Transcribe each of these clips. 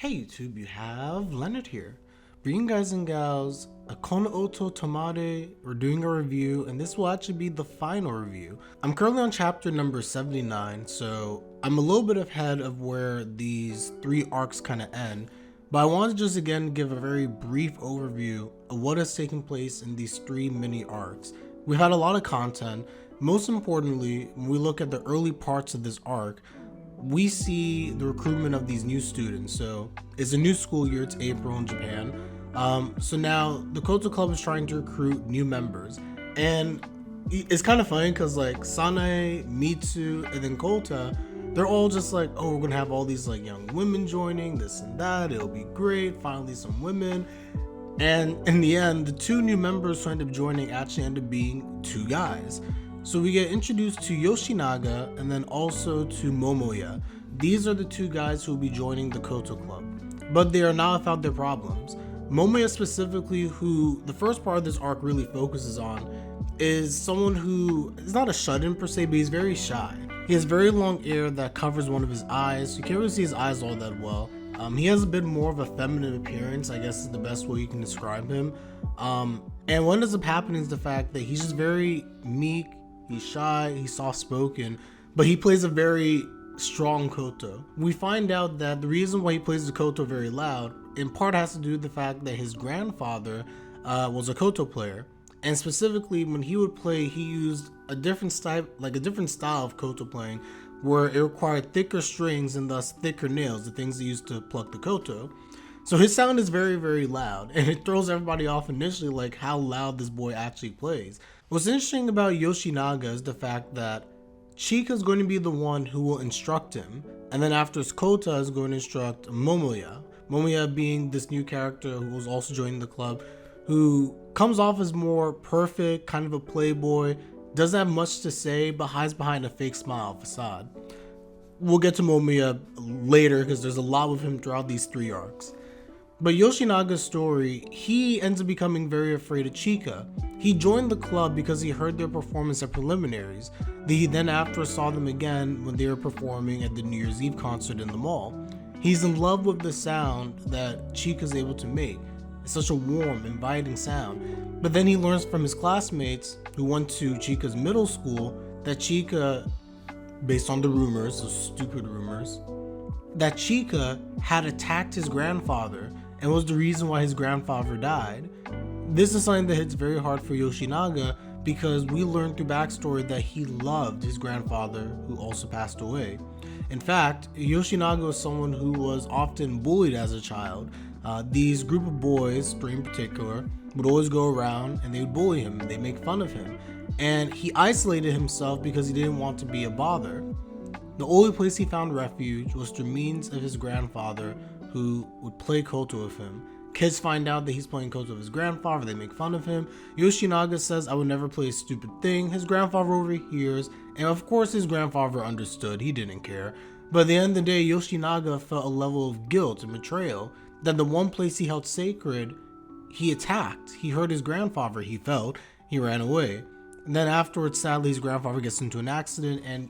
Hey YouTube, you have Leonard here, bringing guys and gals a Kono Oto Tomare. We're doing a review, and this will actually be the final review. I'm currently on chapter number 79, so I'm a little bit ahead of where these three arcs kind of end, but I want to just again give a very brief overview of what has taken place in these three mini arcs. We've had a lot of content. Most importantly, when we look at the early parts of this arc, we see the recruitment of these new students. So it's a new school year, it's April in Japan. So now the Koto Club is trying to recruit new members. And it's kind of funny because like Sanae, Mitsu, and then Kota, they're all just like, oh, we're gonna have all these like young women joining, this and that, it'll be great, finally some women. And in the end, the two new members who end up joining actually end up being two guys. So we get introduced to Yoshinaga and then also to Momoya. These are the two guys who will be joining the Koto Club, but they are not without their problems. Momoya specifically, who the first part of this arc really focuses on, is someone who is not a shut-in per se, but he's very shy. He has very long hair that covers one of his eyes. You can't really see his eyes all that well. He has a bit more of a feminine appearance, I guess is the best way you can describe him. And what ends up happening is the fact that he's just very meek. He's shy, he's soft-spoken, but he plays a very strong Koto. We find out that the reason why he plays the Koto very loud, in part has to do with the fact that his grandfather was a Koto player. And specifically, when he would play, he used a different style of Koto playing, where it required thicker strings and thus thicker nails, the things they used to pluck the Koto. So his sound is very, very loud, and it throws everybody off initially, like how loud this boy actually plays. What's interesting about Yoshinaga is the fact that Chika is going to be the one who will instruct him, and then after Kota is going to instruct Momoya. Momoya being this new character who was also joining the club, who comes off as more perfect, kind of a playboy, doesn't have much to say, but hides behind a fake smile facade. We'll get to Momoya later because there's a lot with him throughout these three arcs. But Yoshinaga's story, he ends up becoming very afraid of Chika. He joined the club because he heard their performance at preliminaries. He then after saw them again when they were performing at the New Year's Eve concert in the mall. He's in love with the sound that Chika's able to make. It's such a warm, inviting sound. But then he learns from his classmates who went to Chika's middle school that Chika, based on the rumors, those stupid rumors, that Chika had attacked his grandfather and was the reason why his grandfather died. This is something that hits very hard for Yoshinaga because we learned through backstory that he loved his grandfather who also passed away. In fact, Yoshinaga was someone who was often bullied as a child. These group of boys, three in particular, would always go around and they would bully him, they'd make fun of him. And he isolated himself because he didn't want to be a bother. The only place he found refuge was through means of his grandfather who would play Koto with him. Kids find out that he's playing Koto with his grandfather, they make fun of him. Yoshinaga says, I would never play a stupid thing. His grandfather overhears, and of course his grandfather understood, he didn't care. But at the end of the day, Yoshinaga felt a level of guilt and betrayal that the one place he held sacred, he attacked. He hurt his grandfather, he felt, he ran away. And then afterwards, sadly, his grandfather gets into an accident, and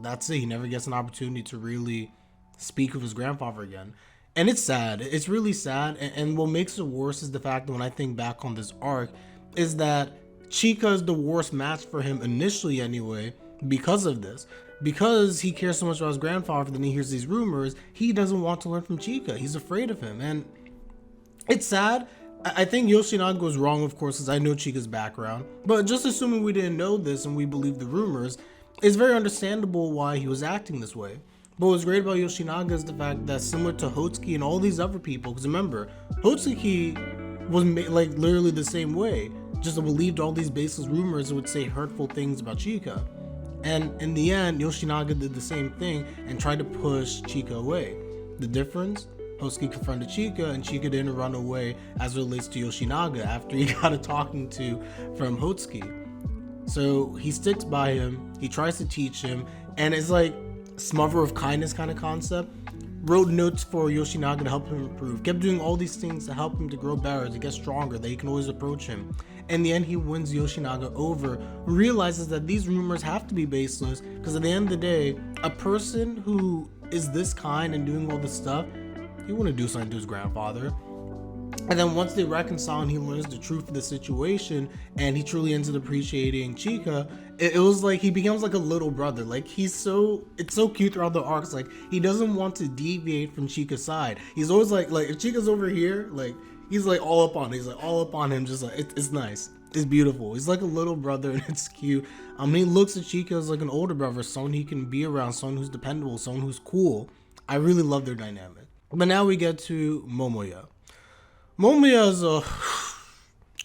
that's it. He never gets an opportunity to really speak with his grandfather again. And it's sad. It's really sad. And what makes it worse is the fact that when I think back on this arc is that Chika is the worst match for him initially anyway because of this. Because he cares so much about his grandfather, then he hears these rumors, he doesn't want to learn from Chika. He's afraid of him. And it's sad. I think Yoshinaga was wrong, of course, because I know Chika's background. But just assuming we didn't know this and we believe the rumors, it's very understandable why he was acting this way. But what's great about Yoshinaga is the fact that similar to Hotsuki and all these other people, because remember, Hotsuki was like literally the same way, just believed all these baseless rumors and would say hurtful things about Chika. And in the end, Yoshinaga did the same thing and tried to push Chika away. The difference? Hotsuki confronted Chika and Chika didn't run away as it relates to Yoshinaga after he got a talking to from Hotsuki. So he sticks by him, he tries to teach him, and it's like smother of kindness kind of concept. Wrote notes for Yoshinaga to help him improve, kept doing all these things to help him to grow better, to get stronger, that he can always approach him. In the end, he wins Yoshinaga over, realizes that these rumors have to be baseless, because at the end of the day, a person who is this kind and doing all this stuff, He wouldn't do something to his grandfather. And then once they reconcile and he learns the truth of the situation and he truly ends up appreciating Chika, it was like he becomes like a little brother. Like it's so cute throughout the arcs. Like he doesn't want to deviate from Chika's side. He's always like if Chika's over here, like he's like all up on it. He's like all up on him, just like it's nice. It's beautiful. He's like a little brother and it's cute. He looks at Chika as like an older brother, someone he can be around, someone who's dependable, someone who's cool. I really love their dynamic. But now we get to Momoya. Momoya is a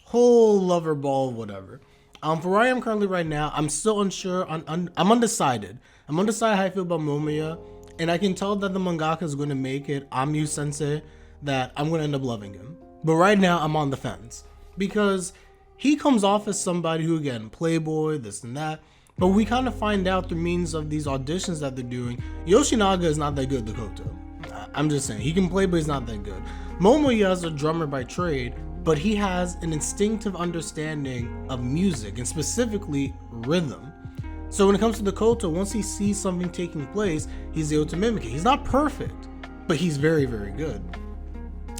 whole lover ball of whatever. For where I am currently right now, I'm still unsure. I'm undecided. I'm undecided how I feel about Momoya, and I can tell that the mangaka is going to make it Amyu Sensei that I'm going to end up loving him. But right now, I'm on the fence because he comes off as somebody who, again, playboy, this and that. But we kind of find out through means of these auditions that they're doing, Yoshinaga is not that good to Koto. I'm just saying, he can play, but he's not that good. Momoya is a drummer by trade, but he has an instinctive understanding of music, and specifically rhythm. So when it comes to the Koto, once he sees something taking place, he's able to mimic it. He's not perfect, but he's very, very good.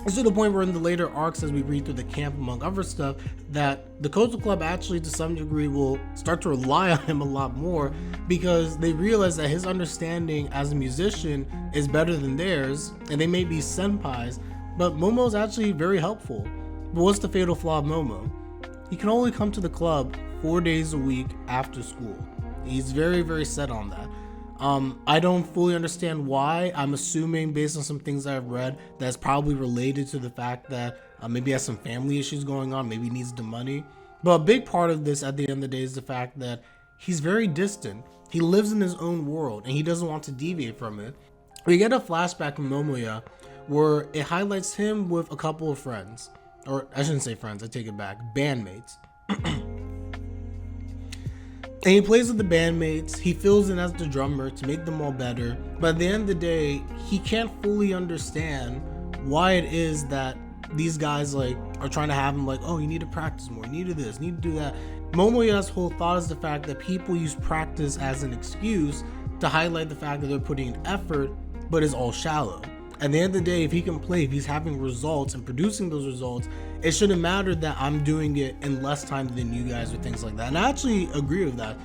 It's to the point where in the later arcs, as we read through the camp, among other stuff, that the Koto Club actually to some degree will start to rely on him a lot more because they realize that his understanding as a musician is better than theirs, and they may be senpais, but Momo's actually very helpful. But what's the fatal flaw of Momo? He can only come to the club 4 days a week after school. He's very, very set on that. I don't fully understand why. I'm assuming based on some things I've read that's probably related to the fact that maybe he has some family issues going on, maybe he needs the money. But a big part of this at the end of the day is the fact that he's very distant. He lives in his own world and he doesn't want to deviate from it. We get a flashback from Momoya where it highlights him with a couple of friends. Or I shouldn't say friends, I take it back, bandmates. And he plays with the bandmates, he fills in as the drummer to make them all better, but at the end of the day, he can't fully understand why it is that these guys like are trying to have him like, oh, you need to practice more, you need to do this, you need to do that. Momoya's whole thought is the fact that people use practice as an excuse to highlight the fact that they're putting in effort, but it's all shallow. At the end of the day, if he can play, if he's having results and producing those results, it shouldn't matter that I'm doing it in less time than you guys or things like that. And I actually agree with that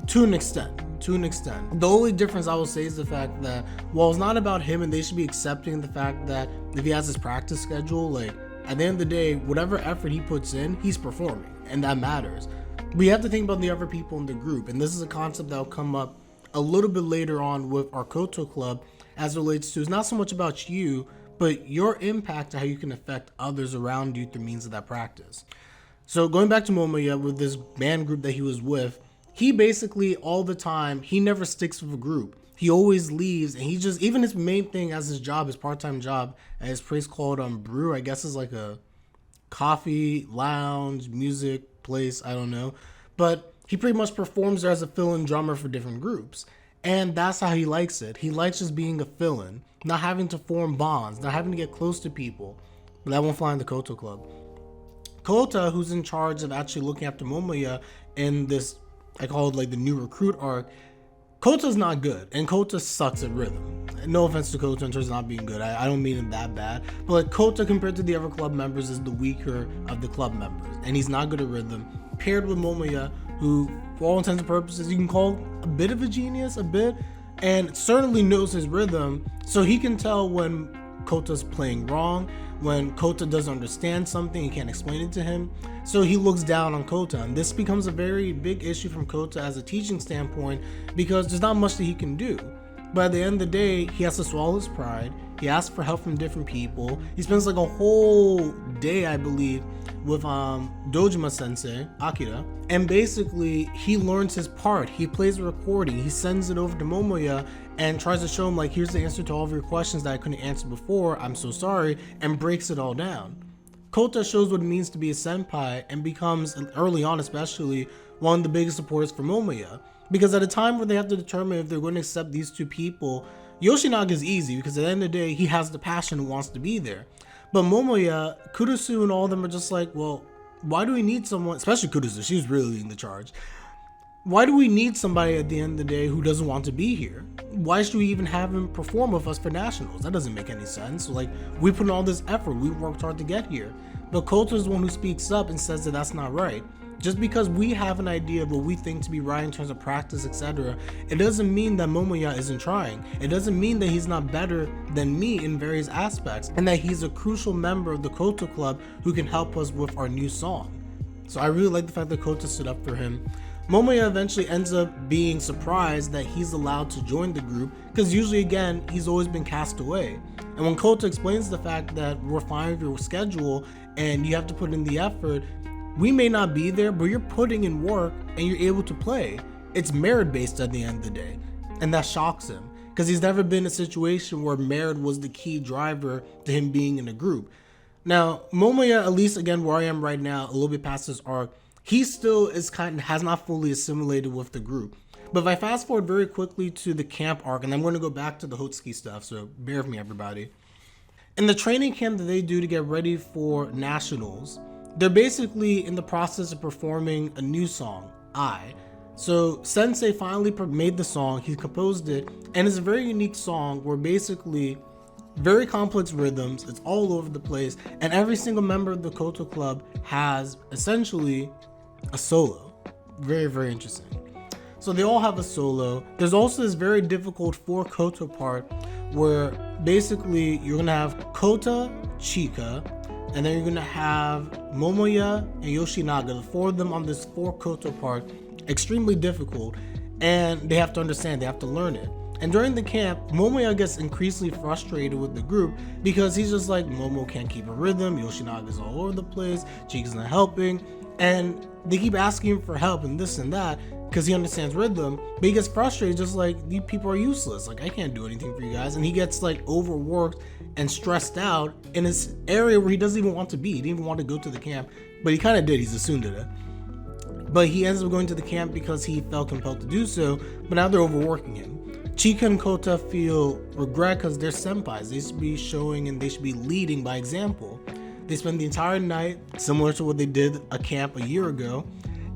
to an extent. The only difference I will say is the fact that, well, it's not about him and they should be accepting the fact that if he has his practice schedule, like at the end of the day, whatever effort he puts in, he's performing and that matters. We have to think about the other people in the group. And this is a concept that will come up a little bit later on with our Koto Club as it relates to, it's not so much about you, but your impact to how you can affect others around you through means of that practice. So going back to Momoya with this band group that he was with, he basically all the time, he never sticks with a group. He always leaves and he just, even his main thing as his job, his part-time job at his place called Brew, I guess is like a coffee, lounge, music place, I don't know. But he pretty much performs there as a fill-in drummer for different groups. And that's how he likes it. He likes just being a fill-in, not having to form bonds, not having to get close to people. But that won't fly in the Koto Club. Kota, who's in charge of actually looking after Momoya in this, I call it like the new recruit arc, Kota's not good, and Kota sucks at rhythm. No offense to Kota in terms of not being good, I don't mean it that bad, but like Kota compared to the other club members is the weaker of the club members, and he's not good at rhythm, paired with Momoya, who for all intents and purposes you can call a bit of a genius, and certainly knows his rhythm, so he can tell when Kota's playing wrong, when Kota doesn't understand something, he can't explain it to him, so he looks down on Kota, and this becomes a very big issue from Kota as a teaching standpoint because there's not much that he can do. But at the end of the day, he has to swallow his pride, he asks for help from different people, he spends like a whole day, I believe, with Dojima sensei, Akira, and basically he learns his part, he plays a recording, he sends it over to Momoya and tries to show him like, here's the answer to all of your questions that I couldn't answer before, I'm so sorry, and breaks it all down. Kota shows what it means to be a senpai and becomes, early on especially, one of the biggest supporters for Momoya, because at a time where they have to determine if they're going to accept these two people, Yoshinaga is easy because at the end of the day he has the passion and wants to be there. But Momoya, Kurusu and all of them are just like, well, why do we need someone, especially Kurusu, she was really leading the charge. Why do we need somebody at the end of the day who doesn't want to be here? Why should we even have him perform with us for nationals? That doesn't make any sense. Like, we put in all this effort, we worked hard to get here. But Koto is the one who speaks up and says that that's not right. Just because we have an idea of what we think to be right in terms of practice, etc., it doesn't mean that Momoya isn't trying. It doesn't mean that he's not better than me in various aspects, and that he's a crucial member of the Koto Club who can help us with our new song. So I really like the fact that Koto stood up for him. Momoya eventually ends up being surprised that he's allowed to join the group, because usually, again, he's always been cast away. And when Koto explains the fact that we're fine with your schedule and you have to put in the effort, we may not be there, but you're putting in work and you're able to play. It's merit based at the end of the day. And that shocks him, because he's never been in a situation where merit was the key driver to him being in a group. Now, Momoya, at least again where I am right now, a little bit past this arc, he still has not fully assimilated with the group. But if I fast forward very quickly to the camp arc, and I'm going to go back to the Hotsuki stuff, so bear with me, everybody. In the training camp that they do to get ready for nationals, they're basically in the process of performing a new song, I. So Sensei finally made the song, he composed it, and it's a very unique song where basically very complex rhythms, it's all over the place, and every single member of the Koto Club has essentially a solo. Very, very interesting. So they all have a solo. There's also this very difficult 4 Koto part where basically you're gonna have Kota, Chika, and then you're gonna have Momoya and Yoshinaga, the 4 of them on this 4 Koto part. Extremely difficult, and they have to understand, they have to learn it. And during the camp, Momoya gets increasingly frustrated with the group because he's just like, Momo can't keep a rhythm, Yoshinaga's all over the place, Chika's not helping, and they keep asking him for help and this and that because he understands rhythm, but he gets frustrated, just like, you people are useless, like I can't do anything for you guys. And he gets like overworked and stressed out in this area where he doesn't even want to be. He didn't even want to go to the camp, but he kind of did, he's assumed it. But he ends up going to the camp because he felt compelled to do so, but now they're overworking him. Chika and Kota feel regret because they're senpais. They should be showing and they should be leading by example. They spend the entire night, similar to what they did a camp a year ago,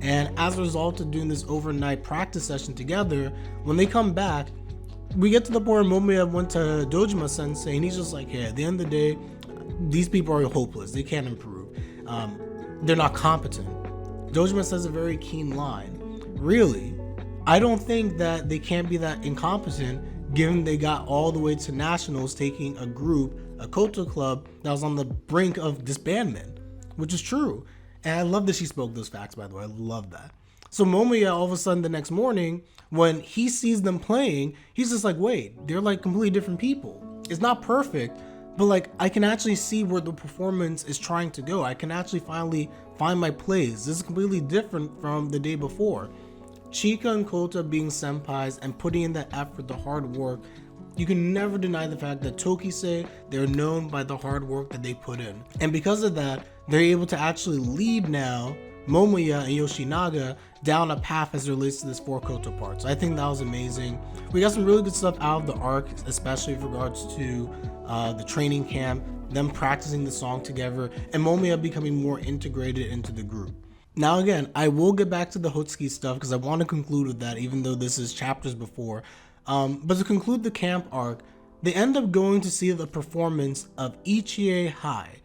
and as a result of doing this overnight practice session together, when they come back, we get to the point where Momoya went to Dojima Sensei and he's just like, hey, at the end of the day, these people are hopeless. They can't improve. They're not competent. Dojima says a very keen line. Really? I don't think that they can't be that incompetent given they got all the way to nationals taking a group, a Koto Club, that was on the brink of disbandment, which is true. And I love that she spoke those facts, by the way. I love that. So Momoya, all of a sudden the next morning, when he sees them playing, he's just like, wait, they're like completely different people. It's not perfect, but like I can actually see where the performance is trying to go. I can actually finally find my place. This is completely different from the day before. Chika and Kota being senpais and putting in that effort, the hard work, you can never deny the fact that Tokise, they're known by the hard work that they put in. And because of that, they're able to actually lead now Momoya and Yoshinaga down a path as it relates to this 4 Koto part. So I think that was amazing. We got some really good stuff out of the arc, especially with regards to the training camp, them practicing the song together, and Momoya becoming more integrated into the group. Now again, I will get back to the Hotsuki stuff because I want to conclude with that, even though this is chapters before. But to conclude the camp arc, they end up going to see the performance of Ichiei High.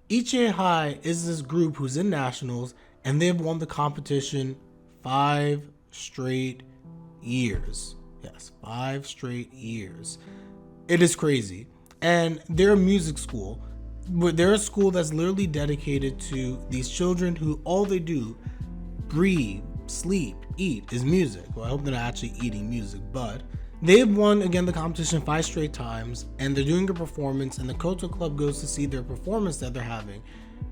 Ichiei High is this group who's in nationals, and they've won the competition 5 straight years. Yes, 5 straight years. It is crazy. And they're a music school. They're a school that's literally dedicated to these children who all they do, breathe, sleep, eat, is music. Well, I hope they're not actually eating music, but they've won again the competition 5 straight times, and they're doing a performance, and the Koto Club goes to see their performance that they're having,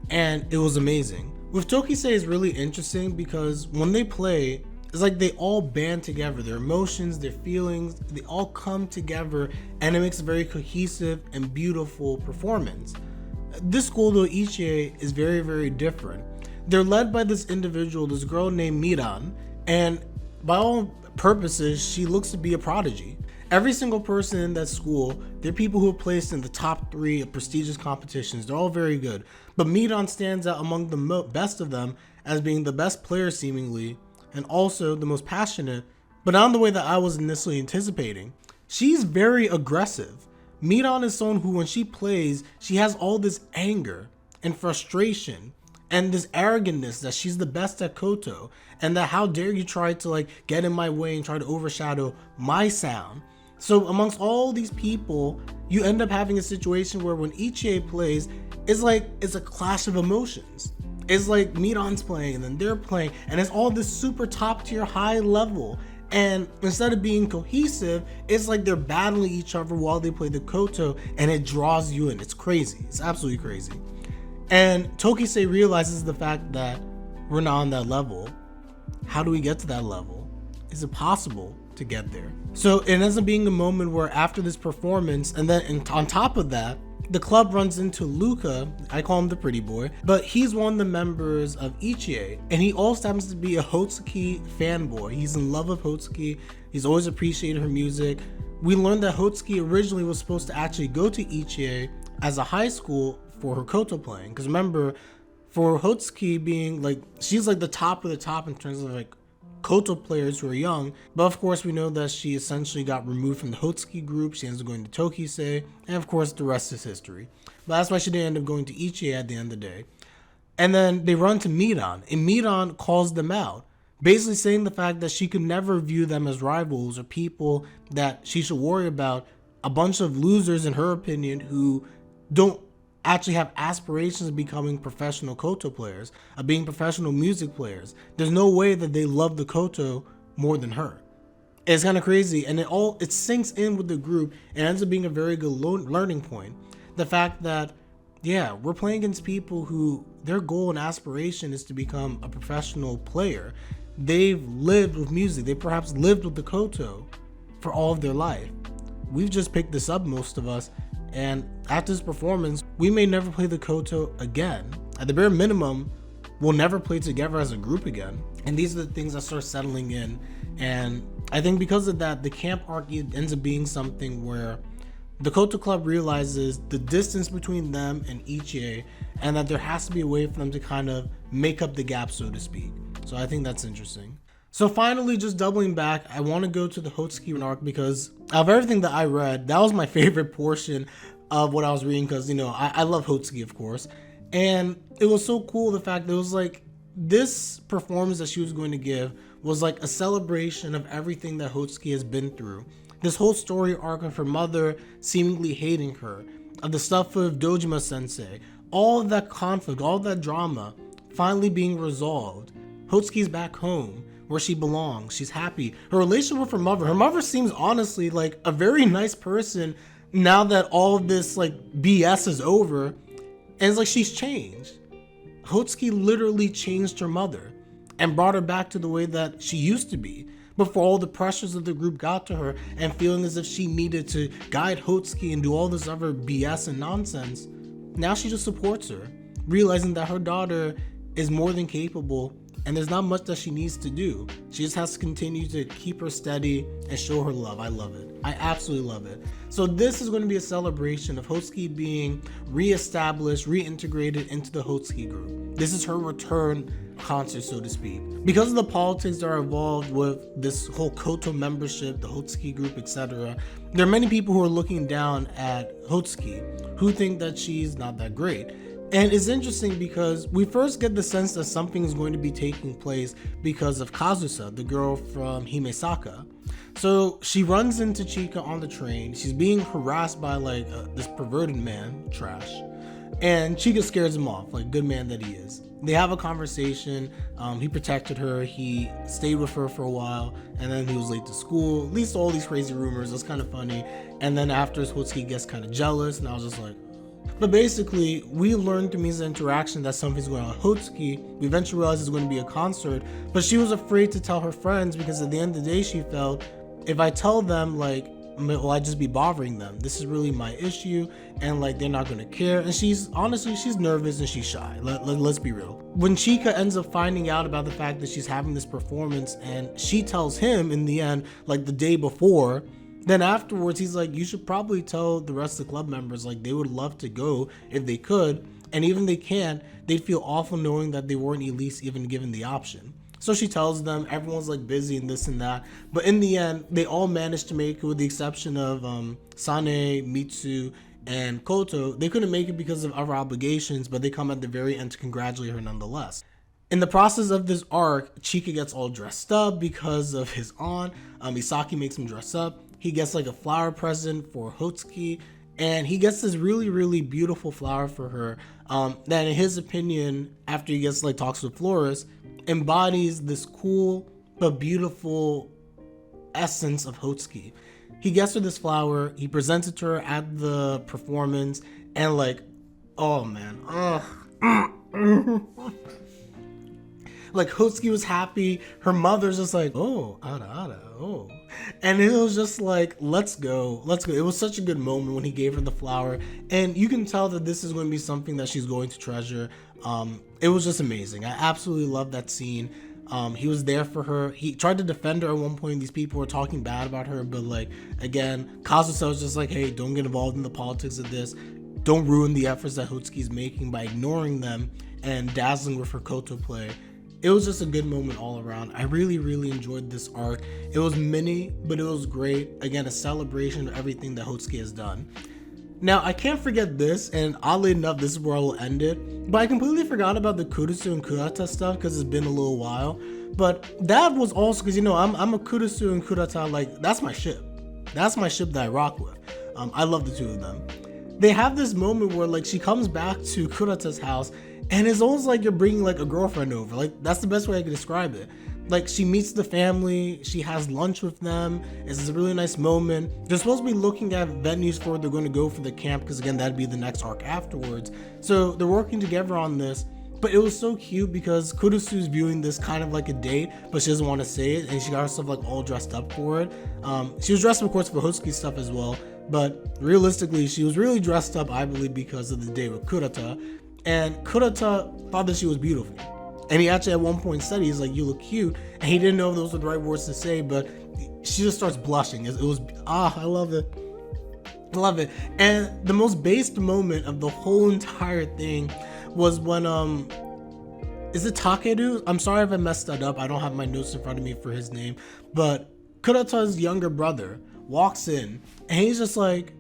and it was amazing. With Tokise, it's really interesting because when they play, it's like they all band together. Their emotions, their feelings, they all come together, and it makes a very cohesive and beautiful performance. This school, though, Ichiei, is very, very different. They're led by this individual, this girl named Miran, and by all purposes, she looks to be a prodigy. Every single person in that school, they're people who are placed in the top 3 of prestigious competitions. They're all very good. But Miran stands out among the best of them as being the best player, seemingly, and also the most passionate, but not in the way that I was initially anticipating. She's very aggressive. Midon is someone who, when she plays, she has all this anger and frustration and this arrogantness that she's the best at Koto, and that how dare you try to like get in my way and try to overshadow my sound. So amongst all these people, you end up having a situation where when Ichiei plays, it's a clash of emotions. It's like Midon's playing and then they're playing, and it's all this super top tier high level. And instead of being cohesive, it's like they're battling each other while they play the Koto, and it draws you in. It's crazy. It's absolutely crazy. And Tokise realizes the fact that we're not on that level. How do we get to that level? Is it possible to get there? So it ends up being a moment where after this performance, and then on top of that, the club runs into Luca. I call him the pretty boy, but he's one of the members of Ichiei, and he also happens to be a Hotsuki fanboy. He's in love with Hotsuki. He's always appreciated her music. We learned that Hotsuki originally was supposed to actually go to Ichiei as a high school for her Koto playing, because remember, for Hotsuki being like, she's like the top of the top in terms of like Koto players who are young, but of course we know that she essentially got removed from the Hotsuki group. She ends up going to Tokise, and of course the rest is history. But that's why she didn't end up going to Ichiei at the end of the day. And then they run to Midon, and Midon calls them out, basically saying the fact that she could never view them as rivals or people that she should worry about, a bunch of losers in her opinion who don't actually have aspirations of becoming professional Koto players, of being professional music players. There's no way that they love the Koto more than her. It's kind of crazy, and it sinks in with the group and ends up being a very good learning point. The fact that, yeah, we're playing against people who their goal and aspiration is to become a professional player. They've lived with music. They perhaps lived with the Koto for all of their life. We've just picked this up, most of us, and after this performance, we may never play the Koto again. At the bare minimum, we'll never play together as a group again. And these are the things that start settling in. And I think because of that, the camp arc ends up being something where the Koto Club realizes the distance between them and Ichiei, and that there has to be a way for them to kind of make up the gap, so to speak. So I think that's interesting. So finally, just doubling back, I want to go to the Hotsuki arc because of everything that I read, that was my favorite portion of what I was reading, because, you know, I love Hotsuki, of course. And it was so cool, the fact that it was like, this performance that she was going to give was like a celebration of everything that Hotsuki has been through. This whole story arc of her mother seemingly hating her, of the stuff with Dojima sensei, all of that conflict, all of that drama finally being resolved. Hotsuki's back home, where she belongs. She's happy. Her relationship with her mother seems honestly like a very nice person now that all of this like BS is over. And it's like she's changed. Hotsuki literally changed her mother and brought her back to the way that she used to be before all the pressures of the group got to her, and feeling as if she needed to guide Hotsuki and do all this other BS and nonsense. Now she just supports her, realizing that her daughter is more than capable, and there's not much that she needs to do. She just has to continue to keep her steady and show her love. I love it. I absolutely love it. So this is going to be a celebration of Hotsuki being reestablished, reintegrated into the Hotsuki group. This is her return concert, so to speak. Because of the politics that are involved with this whole Koto membership, the Hotsuki group, etc., there are many people who are looking down at Hotsuki, who think that she's not that great. And it's interesting because we first get the sense that something is going to be taking place because of Kazusa, the girl from Himesaka. So she runs into Chika on the train. She's being harassed by like this perverted man, trash. And Chika scares him off, like good man that he is. They have a conversation. He protected her. He stayed with her for a while, and then he was late to school. At least all these crazy rumors. It's kind of funny. And then after, Hotsuki gets kind of jealous, and I was just like, but basically, we learned through Misa's interaction that something's going on with Hotsuki. We eventually realized it's going to be a concert, but she was afraid to tell her friends because at the end of the day, she felt, if I tell them, like, will I just be bothering them? This is really my issue, and like they're not going to care. And she's nervous and she's shy. Let's be real. When Chika ends up finding out about the fact that she's having this performance, and she tells him in the end, like the day before, then afterwards, he's like, you should probably tell the rest of the club members, like, they would love to go if they could. And even if they can't, they'd feel awful knowing that they weren't at least even given the option. So she tells them, everyone's like busy and this and that. But in the end, they all managed to make it, with the exception of Sane, Mitsu, and Koto. They couldn't make it because of other obligations, but they come at the very end to congratulate her nonetheless. In the process of this arc, Chika gets all dressed up because of his aunt. Misaki makes him dress up. He gets like a flower present for Hotsuki, and he gets this really, really beautiful flower for her that, in his opinion, after he gets like talks to the florist, embodies this cool but beautiful essence of Hotsuki. He gets her this flower, he presents it to her at the performance, and like, oh man, like Hotsuki was happy. Her mother's just like, oh, Ada, oh. And it was just like, let's go. It was such a good moment when he gave her the flower. And you can tell that this is going to be something that she's going to treasure. It was just amazing. I absolutely love that scene. He was there for her. He tried to defend her at one point. These people were talking bad about her. But like, again, Kazusa was just like, hey, don't get involved in the politics of this. Don't ruin the efforts that Hotsuki's making by ignoring them and dazzling with her Koto play. It was just a good moment all around. I really, really enjoyed this arc. It was mini, but it was great. Again, a celebration of everything that Hotsuki has done. Now, I can't forget this, and oddly enough, this is where I will end it. But I completely forgot about the Kurusu and Kurata stuff because it's been a little while. But that was also because, you know, I'm a Kurusu and Kurata, like, that's my ship. That's my ship that I rock with. I love the two of them. They have this moment where, like, she comes back to Kurata's house, and it's almost like you're bringing like a girlfriend over. Like, that's the best way I can describe it. Like, she meets the family, she has lunch with them. It's a really nice moment. They're supposed to be looking at venues for they're going to go for the camp, because again, that'd be the next arc afterwards. So they're working together on this. But it was so cute because Kurusu's viewing this kind of like a date, but she doesn't want to say it, and she got herself like all dressed up for it. She was dressed, of course, for Hotsuki stuff as well, but realistically, she was really dressed up, I believe, because of the date with Kurata. And Kurata thought that she was beautiful. And he actually at one point said, he's like, you look cute. And he didn't know if those were the right words to say, but she just starts blushing. It was, I love it. I love it. And the most based moment of the whole entire thing was when, is it Takeru? I'm sorry if I messed that up. I don't have my notes in front of me for his name. But Kurata's younger brother walks in, and he's just like,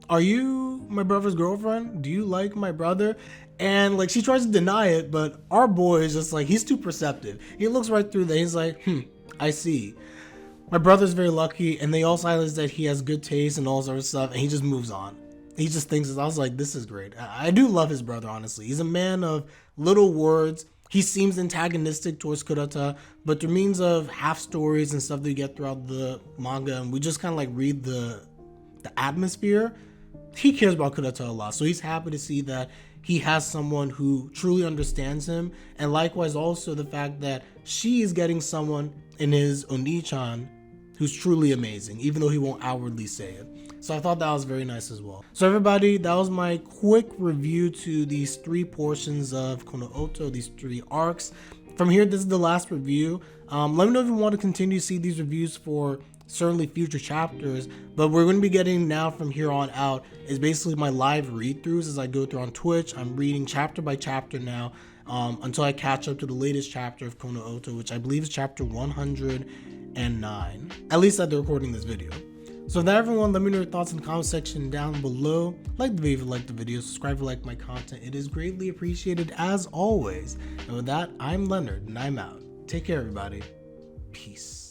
are you my brother's girlfriend? Do you like my brother? And like, she tries to deny it, but our boy is just like, he's too perceptive. He looks right through that. He's like, I see. My brother's very lucky, and they also highlight that he has good taste and all sort of stuff, and he just moves on. He just thinks, I was like, this is great. I do love his brother, honestly. He's a man of little words. He seems antagonistic towards Kurata, but through means of half stories and stuff that you get throughout the manga, and we just kind of like read the atmosphere, he cares about Kurata a lot. So he's happy to see that he has someone who truly understands him, and likewise also the fact that she is getting someone in his Oni-chan who's truly amazing, even though he won't outwardly say it. So I thought that was very nice as well. So everybody, that was my quick review to these 3 portions of Kono Oto, these 3 arcs. From here, this is the last review. Let me know if you want to continue to see these reviews for certainly future chapters, but we're going to be getting now from here on out is basically my live read-throughs as I go through on Twitch. I'm reading chapter by chapter now until I catch up to the latest chapter of Kono Oto, which I believe is chapter 109, at least at the recording this video. So that, everyone, let me know your thoughts in the comment section down below. Like the video if you like the video, subscribe if you like my content. It is greatly appreciated as always. And with that, I'm Leonard and I'm out. Take care, everybody. Peace.